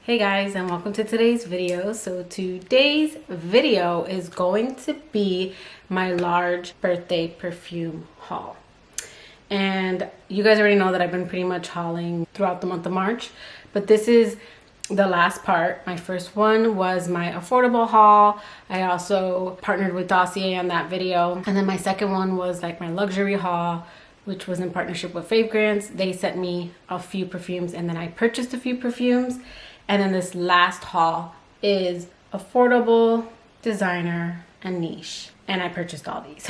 Hey guys, and welcome to today's video. So today's video is going to be my large birthday perfume haul. And you guys already know that I've been pretty much hauling throughout the month of March, but this is the last part. My first one was my affordable haul. I also partnered with Dossier on that video. And then my second one was like my luxury haul, which was in partnership with Fragrance. They sent me a few perfumes and then I purchased a few perfumes. And then this last haul is affordable, designer, and niche. And I purchased all these.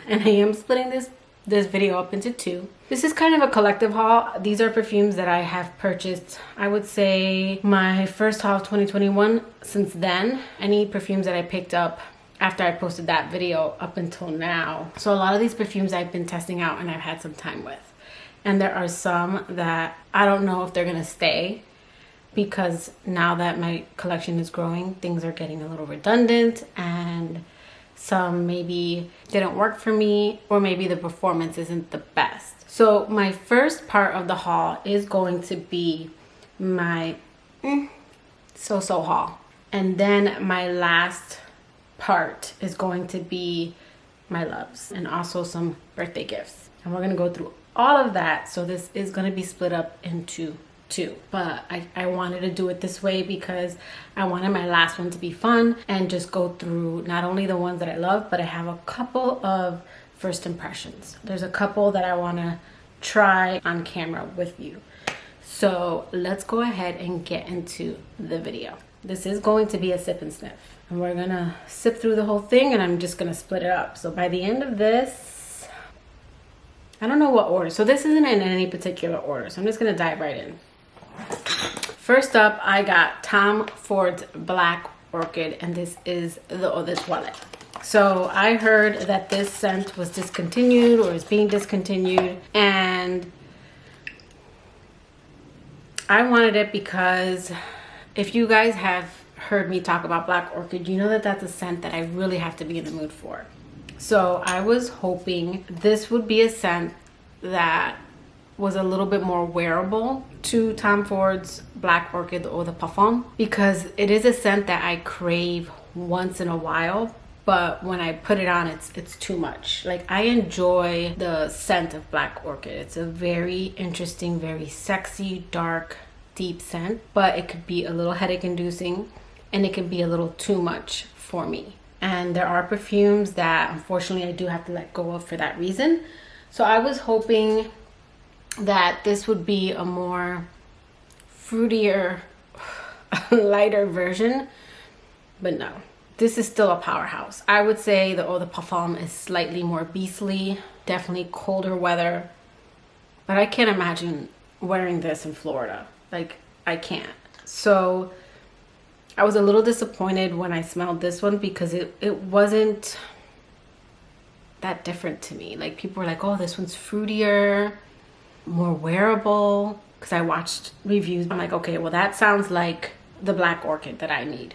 And I am splitting this video up into two. This is kind of a collective haul. These are perfumes that I have purchased, I would say my first haul of 2021. Since then, any perfumes that I picked up after I posted that video up until now. So a lot of these perfumes I've been testing out and I've had some time with. And there are some that I don't know if they're gonna stay, because now that my collection is growing, things are getting a little redundant and some maybe didn't work for me, or maybe the performance isn't the best. So my first part of the haul is going to be my so-so haul. And then my last part is going to be my loves and also some birthday gifts. And we're gonna go through all of that. So this is gonna be split up into two, but I wanted to do it this way because I wanted my last one to be fun and just go through not only the ones that I love, but I have a couple of first impressions. There's a couple that I want to try on camera with you. So let's go ahead and get into the video. This is going to be a sip and sniff, and we're gonna sip through the whole thing, and I'm just gonna split it up. So by the end of this, I don't know what order, so this isn't in any particular order, so I'm just gonna dive right in. First up, I got Tom Ford's Black Orchid, and this is the Eau de Toilette. So I heard that this scent was discontinued or is being discontinued, and I wanted it because if you guys have heard me talk about Black Orchid, you know that that's a scent that I really have to be in the mood for. So I was hoping this would be a scent that was a little bit more wearable to Tom Ford's Black Orchid Eau de Parfum, because it is a scent that I crave once in a while, but when I put it on, it's too much. Like, I enjoy the scent of Black Orchid. It's a very interesting, very sexy, dark, deep scent, but it could be a little headache inducing and it can be a little too much for me. And there are perfumes that unfortunately I do have to let go of for that reason. So I was hoping that this would be a more fruitier, lighter version, but no, this is still a powerhouse. I would say the Eau de Parfum is slightly more beastly, definitely colder weather, but I can't imagine wearing this in Florida. Like, I can't. So I was a little disappointed when I smelled this one because it wasn't that different to me. Like, people were like, oh, this one's fruitier, more wearable, because I watched reviews. I'm like, okay, well, that sounds like the Black Orchid that I need.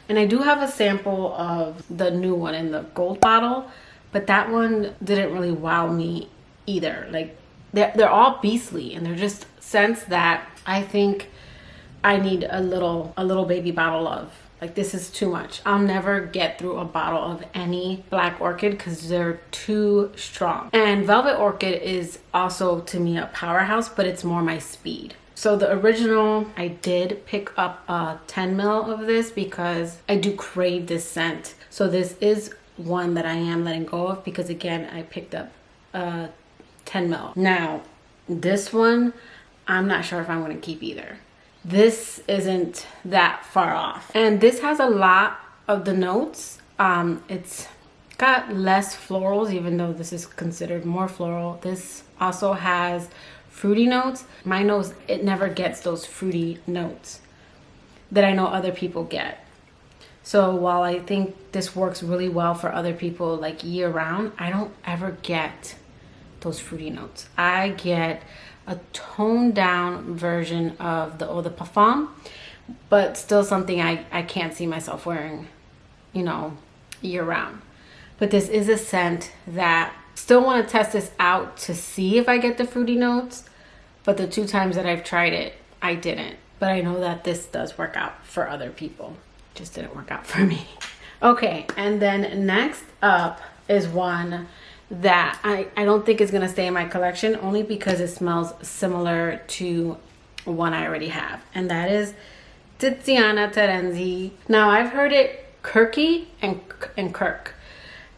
And I do have a sample of the new one in the gold bottle, but that one didn't really wow me either. Like, they're all beastly, and they're just scents that I think I need a little baby bottle of. Like, this is too much. I'll never get through a bottle of any Black Orchid because they're too strong. And Velvet Orchid is also, to me, a powerhouse, but it's more my speed. So the original, I did pick up a 10 ml of this because I do crave this scent. So this is one that I am letting go of because, again, I picked up a 10 ml. Now, this one, I'm not sure if I'm going to keep either. This isn't that far off, and this has a lot of the notes. It's got less florals, even though this is considered more floral. This also has fruity notes. My nose, it never gets those fruity notes that I know other people get. So while I think this works really well for other people, like year round, I don't ever get those fruity notes. I get a toned down version of the Eau de Parfum, but still something I can't see myself wearing, you know, year round. But this is a scent that still want to test this out to see if I get the fruity notes, but the two times that I've tried it, I didn't. but I know that this does work out for other people. Just didn't work out for me. Okay, and then next up is one that I don't think is gonna stay in my collection, only because it smells similar to one I already have, and that is Tiziana Tirenzi. Now I've heard it Kirké and Kirk,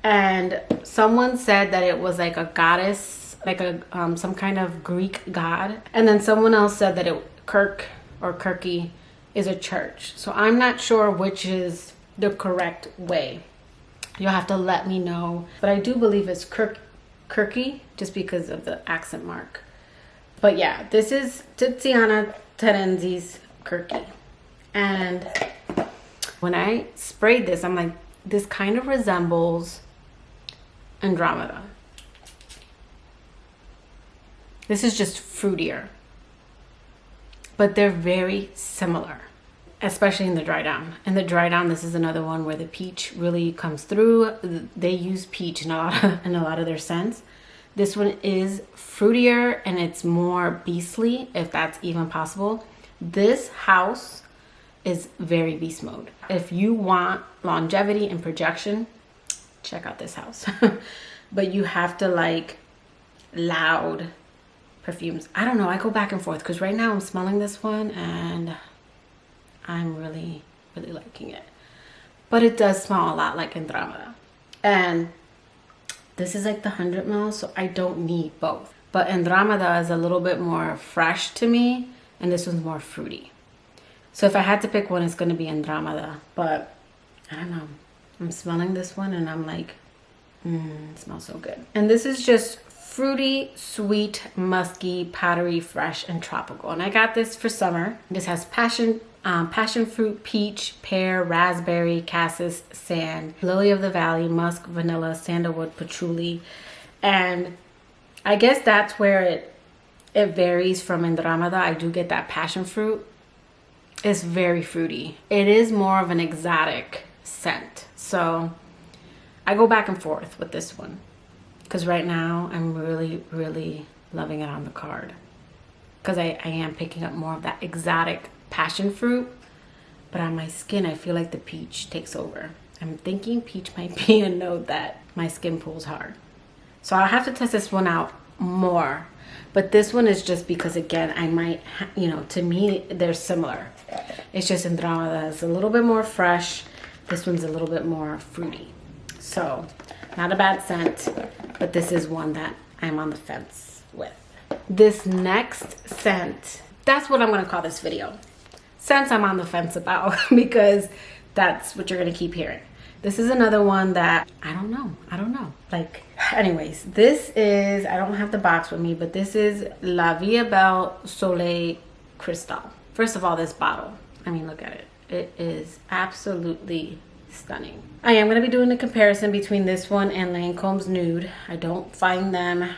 and someone said that it was like a goddess, like a some kind of Greek god, and then someone else said that Kirk or Kirké is a church. So I'm not sure which is the correct way. You'll have to let me know, but I do believe it's Kirké just because of the accent mark. But yeah, this is Tiziana Tirenzi's Kirké, and when I sprayed this, I'm like, this kind of resembles Andromeda. This is just fruitier, but they're very similar, especially in the dry down. In the dry down, this is another one where the peach really comes through. They use peach in a lot of their scents. This one is fruitier and it's more beastly, if that's even possible. This house is very beast mode. If you want longevity and projection, check out this house. But you have to like loud perfumes. I don't know, I go back and forth because right now I'm smelling this one and I'm really liking it. But it does smell a lot like Andromeda. And this is like the 100 ml, so I don't need both. But Andromeda is a little bit more fresh to me, and this one's more fruity. So if I had to pick one, it's going to be Andromeda. But I don't know. I'm smelling this one and I'm like, it smells so good. And this is just fruity, sweet, musky, powdery, fresh, and tropical. And I got this for summer. This has passion fruit, peach, pear, raspberry, cassis, sand, lily of the valley, musk, vanilla, sandalwood, patchouli. And I guess that's where it varies from Andromeda. I do get that passion fruit. It's very fruity. It is more of an exotic scent. So I go back and forth with this one because right now I'm really loving it on the card because I am picking up more of that exotic passion fruit, but on my skin I feel like the peach takes over. I'm thinking peach might be a note that my skin pulls hard, so I'll have to test this one out more. But this one is just because, again, I might, you know, to me they're similar. It's just Andromeda is a little bit more fresh, this one's a little bit more fruity. So not a bad scent, but this is one that I'm on the fence with. This next scent, that's what I'm going to call this video. Scents I'm on the fence about because that's what you're going to keep hearing. This is another one that I don't know. Like, anyways, this is, I don't have the box with me, but this is LVEB Soleil Cristal. First of all, this bottle, I mean, look at it. It is absolutely stunning. I am going to be doing a comparison between this one and Lancôme's Nude. I don't find them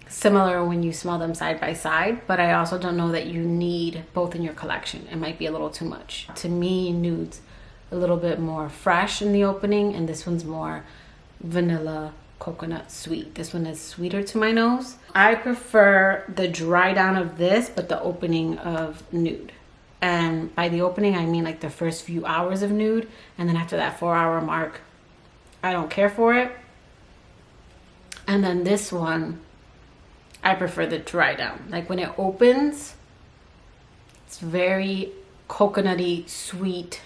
similar when you smell them side by side, but I also don't know that you need both in your collection. It might be a little too much. To me, Nude's a little bit more fresh in the opening, and this one's more vanilla coconut sweet. This one is sweeter to my nose. I prefer the dry down of this, but the opening of Nude. And by the opening, I mean like the first few hours of Nude, and then after that 4-hour mark, I don't care for it. And then this one, I prefer the dry down. Like when it opens, it's very coconutty, sweet.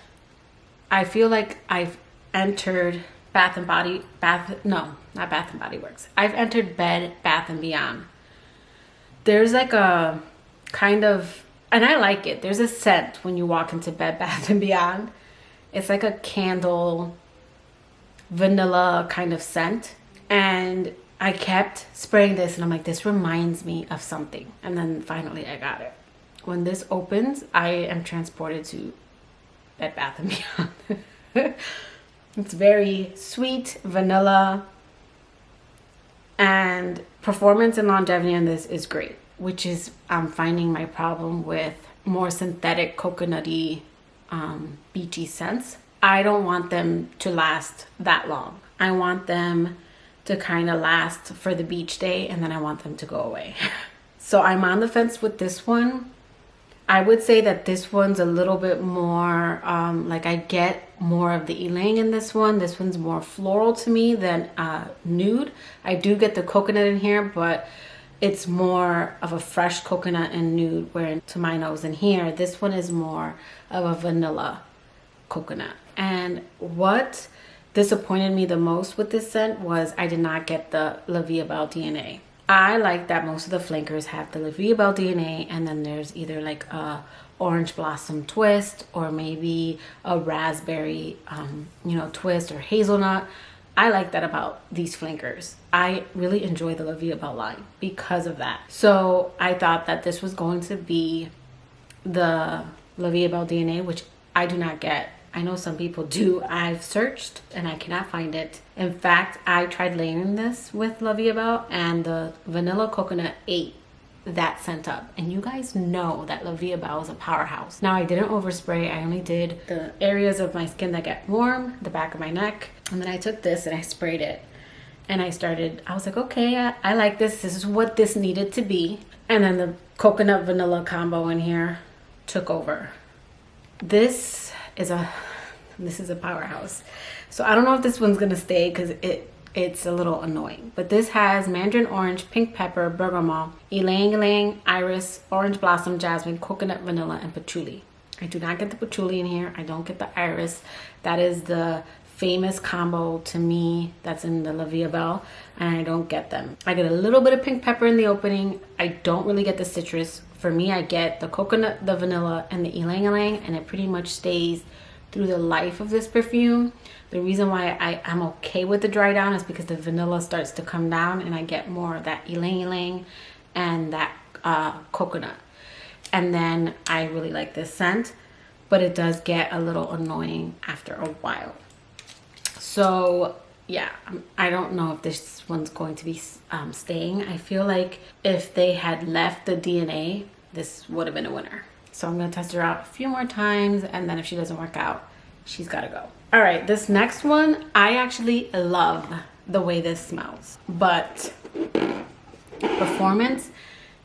I feel like I've entered Bath and Body Works. I've entered Bed Bath and Beyond. There's like a kind of, and I like it. There's a scent when you walk into Bed Bath and Beyond. It's like a candle, vanilla kind of scent. And I kept spraying this and I'm like, this reminds me of something. And then finally I got it. When this opens, I am transported to Bed Bath and Beyond. It's very sweet, vanilla, and performance and longevity on this is great, which is I'm finding my problem with more synthetic coconutty beachy scents. I don't want them to last that long. I want them to kind of last for the beach day, and then I want them to go away. So I'm on the fence with this one. I would say that this one's a little bit more, like I get more of the ylang in this one. This one's more floral to me than nude. I do get the coconut in here, but it's more of a fresh coconut and nude, where to my nose in here, this one is more of a vanilla coconut. And what disappointed me the most with this scent was I did not get the LVEB DNA. I like that most of the flankers have the LVEB DNA, and then there's either like a orange blossom twist or maybe a raspberry you know, twist or hazelnut. I like that about these flankers. I really enjoy the LVEB line because of that. So I thought that this was going to be the LVEB DNA, which I do not get. I know some people do. I've searched and I cannot find it. In fact, I tried layering this with LVEB, and the vanilla coconut ate that scent up. And you guys know that LVEB is a powerhouse. Now, I didn't overspray. I only did the areas of my skin that get warm, the back of my neck. And then I took this and I sprayed it. And I was like, okay, I like this. This is what this needed to be. And then the coconut vanilla combo in here took over. This is a powerhouse. So I don't know if this one's gonna stay because it's a little annoying. But this has mandarin orange, pink pepper, bergamot, ylang ylang, iris, orange blossom, jasmine, coconut, vanilla, and patchouli. I do not get the patchouli in here. I don't get the iris. That is the famous combo to me that's in the LVEB, and I don't get them. I get a little bit of pink pepper in the opening. I don't really get the citrus. For me, I get the coconut, the vanilla, and the ylang ylang, and it pretty much stays through the life of this perfume. The reason why I'm okay with the dry down is because the vanilla starts to come down and I get more of that ylang ylang and that coconut. And then I really like this scent, but it does get a little annoying after a while. So yeah, I don't know if this one's going to be staying. I feel like if they had left the DNA, this would have been a winner. So I'm gonna test her out a few more times, and then if she doesn't work out, she's gotta go. All right, this next one, I actually love the way this smells, but performance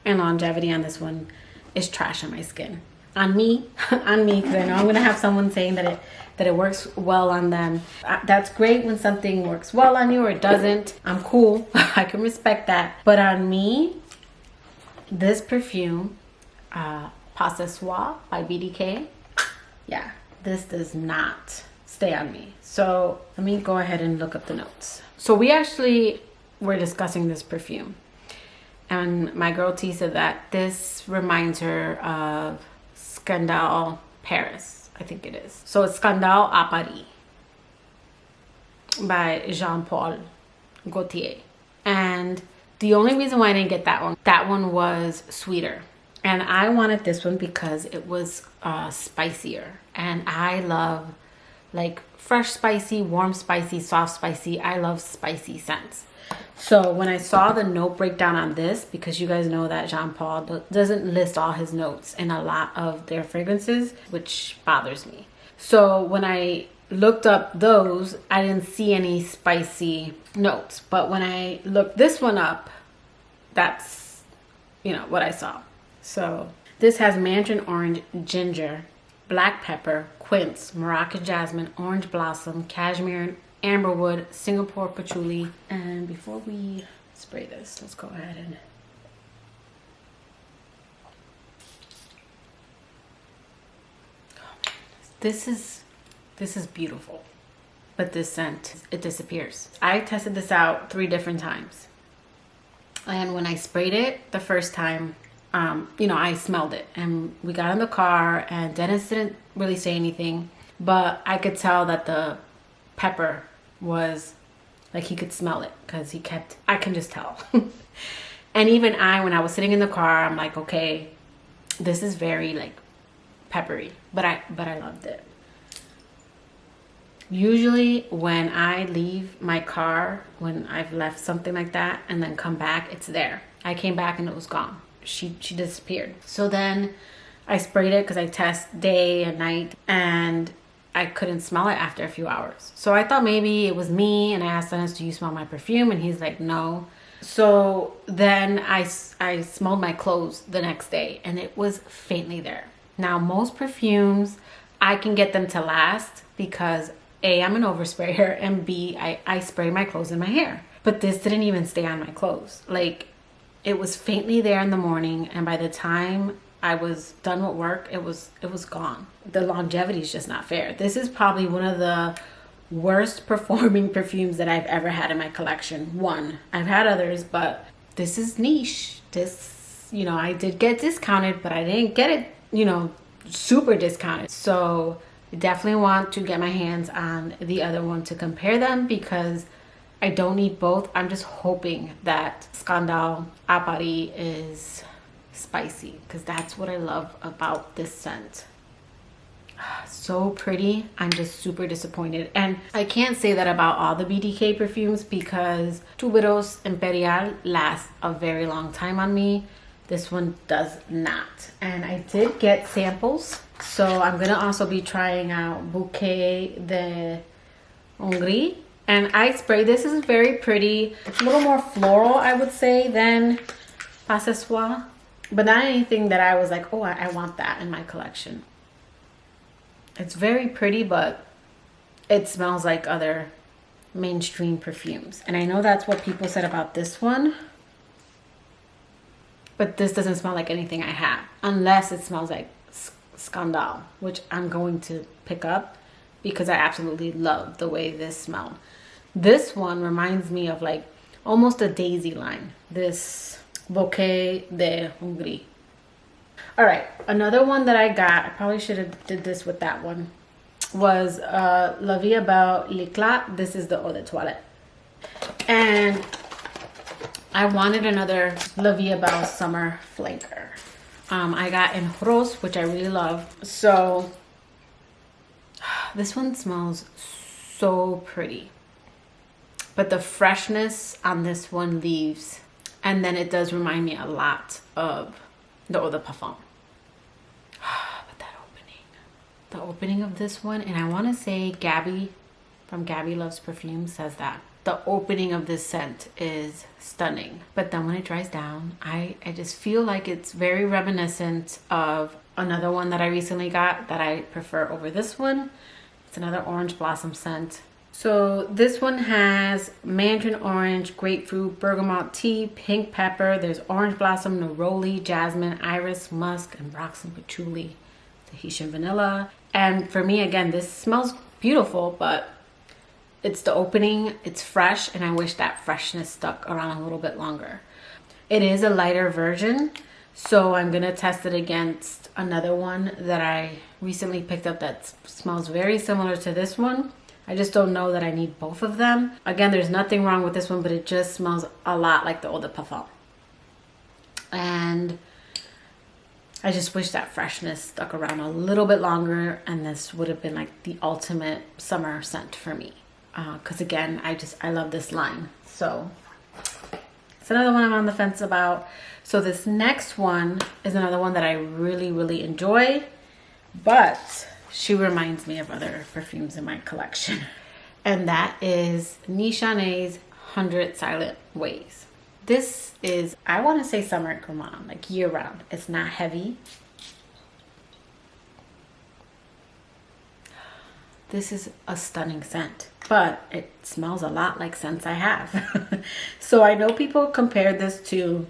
and longevity on this one is trash on my skin. On me, because I know I'm gonna have someone saying that it works well on them. That's great when something works well on you or it doesn't. I'm cool, I can respect that. But on me, this perfume, Pas Ce Soir by BDK, yeah, this does not stay on me. So let me go ahead and look up the notes. So we actually were discussing this perfume, and my girl T said that this reminds her of Scandal Paris, I think it is. So it's Scandal à Paris by Jean-Paul Gaultier. And the only reason why I didn't get that one was sweeter. And I wanted this one because it was spicier. And I love like fresh spicy, warm spicy, soft spicy. I love spicy scents. So when I saw the note breakdown on this, because you guys know that Jean-Paul doesn't list all his notes in a lot of their fragrances, which bothers me. So when I looked up those, I didn't see any spicy notes. But when I looked this one up, that's, you know, what I saw. So this has mandarin orange, ginger, black pepper, quince, Moroccan jasmine, orange blossom, cashmere, amberwood, Singapore patchouli. And before we spray this, let's go ahead and this is beautiful. But this scent, it disappears. I tested this out 3 different times. And when I sprayed it the first time, you know, I smelled it, and we got in the car and Dennis didn't really say anything, but I could tell that the pepper was like, he could smell it because I can just tell. And even when I was sitting in the car, I'm like, okay, this is very like peppery, but I loved it. Usually when I leave my car, when I've left something like that and then come back, it's there. I came back and it was gone. She disappeared. So then I sprayed it because I test day and night, and I couldn't smell it after a few hours. So I thought maybe it was me, and I asked Dennis, do you smell my perfume? And he's like, no. So then I smelled my clothes the next day, and it was faintly there. Now, most perfumes, I can get them to last because A, I'm an oversprayer, and B, I spray my clothes in my hair. But this didn't even stay on my clothes. Like, it was faintly there in the morning, and by the time I was done with work, it was gone. The longevity is just not fair. This is probably one of the worst performing perfumes that I've ever had in my collection. One, I've had others, but this is niche. This, you know, I did get discounted, but I didn't get it, you know, super discounted. So I definitely want to get my hands on the other one to compare them because I don't need both. I'm just hoping that Scandal à Paris is spicy because that's what I love about this scent. So pretty. I'm just super disappointed. And I can't say that about all the BDK perfumes because Tuberos Imperial lasts a very long time on me. This one does not. And I did get samples. So I'm going to also be trying out Bouquet de Hungry. And I spray. This is very pretty. It's a little more floral, I would say, than Pas Ce Soir. But not anything that I was like, oh, I want that in my collection. It's very pretty, but it smells like other mainstream perfumes. And I know that's what people said about this one. But this doesn't smell like anything I have. Unless it smells like Scandal, which I'm going to pick up because I absolutely love the way this smelled. This one reminds me of like almost a daisy line. This Bouquet de Hungry. All right, another one that I got, I probably should have did this with that one, was LVEB L'Eclat. This is the eau de toilette. And I wanted another LVEB summer flanker. I got in rose, which I really love. So this one smells so pretty. But the freshness on this one leaves. And then it does remind me a lot of the eau de parfum. But that opening. The opening of this one. And I want to say Gabby from Gabby Loves Perfume says that. The opening of this scent is stunning. But then when it dries down, I just feel like it's very reminiscent of another one that I recently got that I prefer over this one. It's another orange blossom scent. So this one has mandarin orange, grapefruit, bergamot tea, pink pepper. There's orange blossom, neroli, jasmine, iris, musk, and rocks and patchouli, Tahitian vanilla. And for me, again, this smells beautiful, but it's the opening, it's fresh, and I wish that freshness stuck around a little bit longer. It is a lighter version, so I'm gonna test it against another one that I recently picked up that smells very similar to this one. I just don't know that I need both of them. Again, there's nothing wrong with this one, but it just smells a lot like the eau de parfum. And I just wish that freshness stuck around a little bit longer, and this would have been like the ultimate summer scent for me. Because again, I love this line. So it's another one I'm on the fence about. So this next one is another one that I really, really enjoy, but she reminds me of other perfumes in my collection. And that is Nishane's 100 Silent Ways. This is, I want to say summer gourmand, like year round. It's not heavy. This is a stunning scent, but it smells a lot like scents I have. So I know people compare this to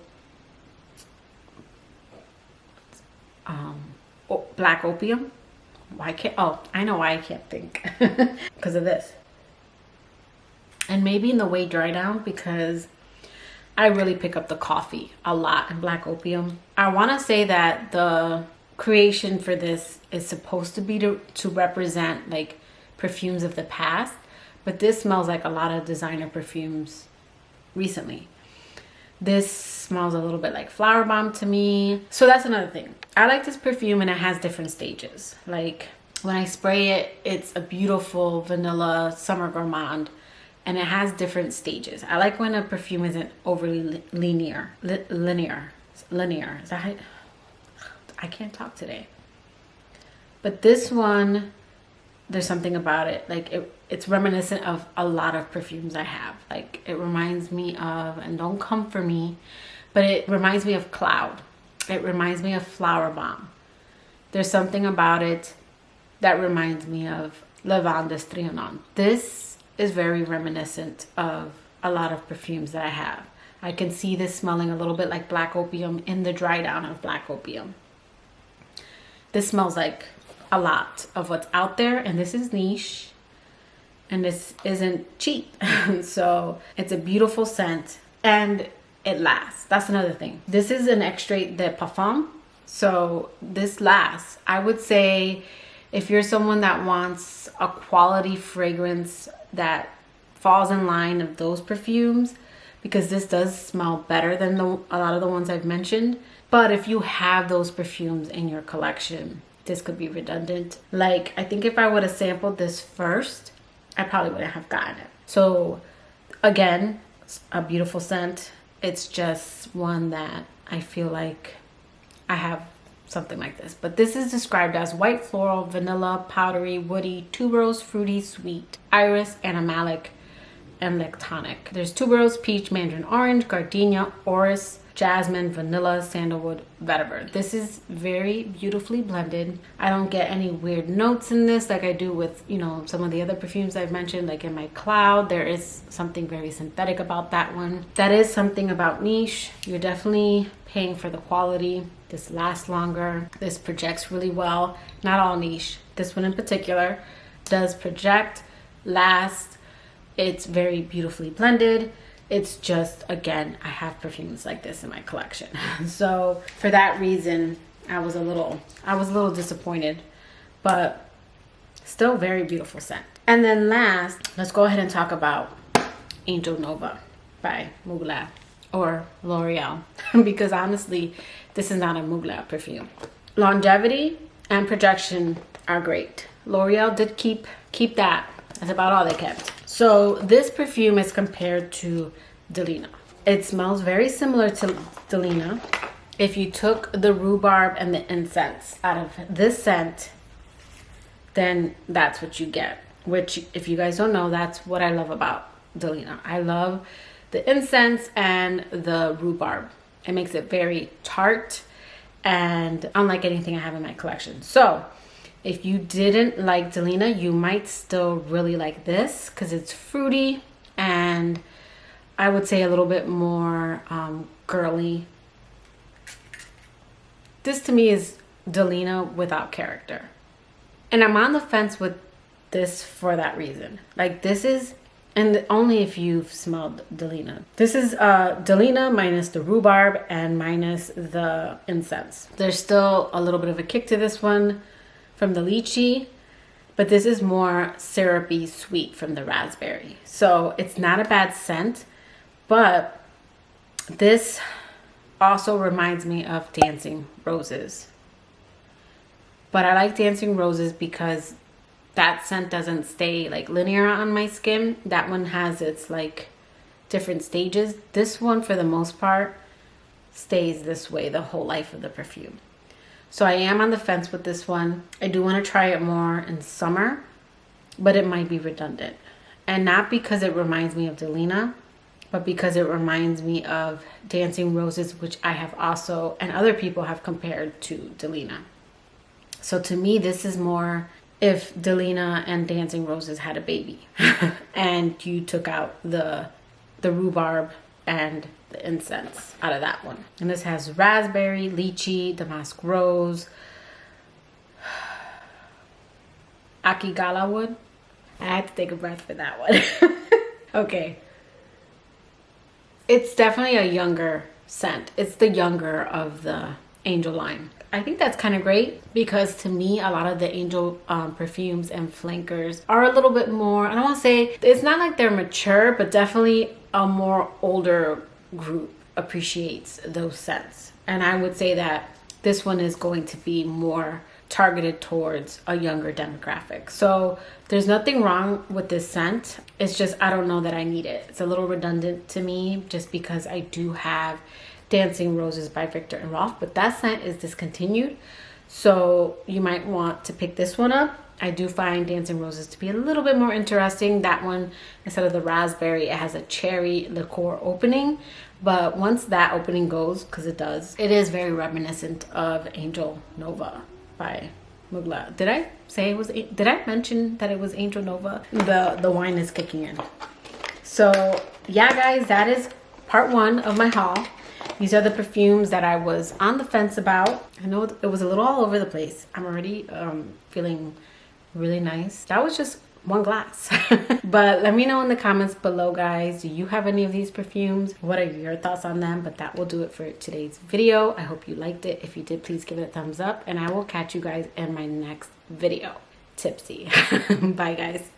Black Opium. Why can't, oh, I know why I can't think. Because of this. And maybe in the way dry down, because I really pick up the coffee a lot in Black Opium. I want to say that the creation for this is supposed to be to represent like perfumes of the past, but this smells like a lot of designer perfumes recently. This smells a little bit like Flower Bomb to me. So that's another thing. I like this perfume and it has different stages. Like when I spray it, it's a beautiful vanilla summer gourmand, and it has different stages. I like when a perfume isn't overly linear. Linear. Is that how I can't talk today. But this one, there's something about it. Like it's reminiscent of a lot of perfumes I have. Like it reminds me of, and don't come for me, but it reminds me of Cloud. It reminds me of Flower Bomb. There's something about it that reminds me of Lavanda Trianon. This is very reminiscent of a lot of perfumes that I have. I can see this smelling a little bit like Black Opium in the dry down of Black Opium. This smells like a lot of what's out there, and this is niche, and this isn't cheap. So it's a beautiful scent, and it lasts. That's another thing. This is an extrait de parfum, so this lasts. I would say if you're someone that wants a quality fragrance that falls in line of those perfumes, because this does smell better than a lot of the ones I've mentioned. But if you have those perfumes in your collection, this could be redundant. Like, I think if I would have sampled this first, I probably wouldn't have gotten it. So again, a beautiful scent. It's just one that I feel like I have something like this. But this is described as white floral, vanilla, powdery, woody, tuberose, fruity, sweet, iris, animalic, and lactonic. There's tuberose, peach, mandarin orange, gardenia, orris, jasmine, vanilla, sandalwood, vetiver. This is very beautifully blended. I don't get any weird notes in this like I do with, you know, some of the other perfumes I've mentioned, like in my Cloud. There is something very synthetic about that one. That is something about niche. You're definitely paying for the quality. This lasts longer. This projects really well. Not all niche. This one in particular does project, last. It's very beautifully blended. It's just, again, I have perfumes like this in my collection. So for that reason, I was a little disappointed, but still very beautiful scent. And then last, let's go ahead and talk about Angel Nova by Mugler or L'Oreal, because honestly, this is not a Mugler perfume. Longevity and projection are great. L'Oreal did keep that. That's about all they kept. So this perfume is compared to Delina. It smells very similar to Delina. If you took the rhubarb and the incense out of this scent, then that's what you get. Which, if you guys don't know, that's what I love about Delina. I love the incense and the rhubarb. It makes it very tart and unlike anything I have in my collection. So if you didn't like Delina, you might still really like this because it's fruity and I would say a little bit more girly. This to me is Delina without character. And I'm on the fence with this for that reason. Like, this is, and only if you've smelled Delina. This is Delina minus the rhubarb and minus the incense. There's still a little bit of a kick to this one from the lychee, but this is more syrupy sweet from the raspberry. So it's not a bad scent, but this also reminds me of Dancing Roses. But I like Dancing Roses because that scent doesn't stay like linear on my skin. That one has its like different stages. This one, for the most part, stays this way the whole life of the perfume. So I am on the fence with this one. I do want to try it more in summer, but it might be redundant. And not because it reminds me of Delina, but because it reminds me of Dancing Roses, which I have also, and other people have compared to Delina. So to me, this is more if Delina and Dancing Roses had a baby and you took out the rhubarb and the incense out of that one. And this has raspberry, lychee, damask rose, akigala wood. I had to take a breath for that one. Okay. It's definitely a younger scent. It's the younger of the Angel line. I think that's kind of great because to me, a lot of the Angel perfumes and flankers are a little bit more, I don't want to say, it's not like they're mature, but definitely a more older group appreciates those scents. And I would say that this one is going to be more targeted towards a younger demographic. So there's nothing wrong with this scent. It's just, I don't know that I need it. It's a little redundant to me just because I do have Dancing Roses by Viktor and Rolf, but that scent is discontinued. So you might want to pick this one up. I do find Dancing Roses to be a little bit more interesting. That one, instead of the raspberry, it has a cherry liqueur opening. But once that opening goes, because it does, it is very reminiscent of Angel Nova. by Mugler. Did I say it was, did I mention that it was Angel Nova? The wine is kicking in. So yeah guys, that is part 1 of my haul. These are the perfumes that I was on the fence about. I know it was a little all over the place. I'm already feeling really nice. That was just 1 glass. But let me know in the comments below guys, do you have any of these perfumes? What are your thoughts on them? But that will do it for today's video. I hope you liked it. If you did, please give it a thumbs up, and I will catch you guys in my next video. Tipsy. Bye guys.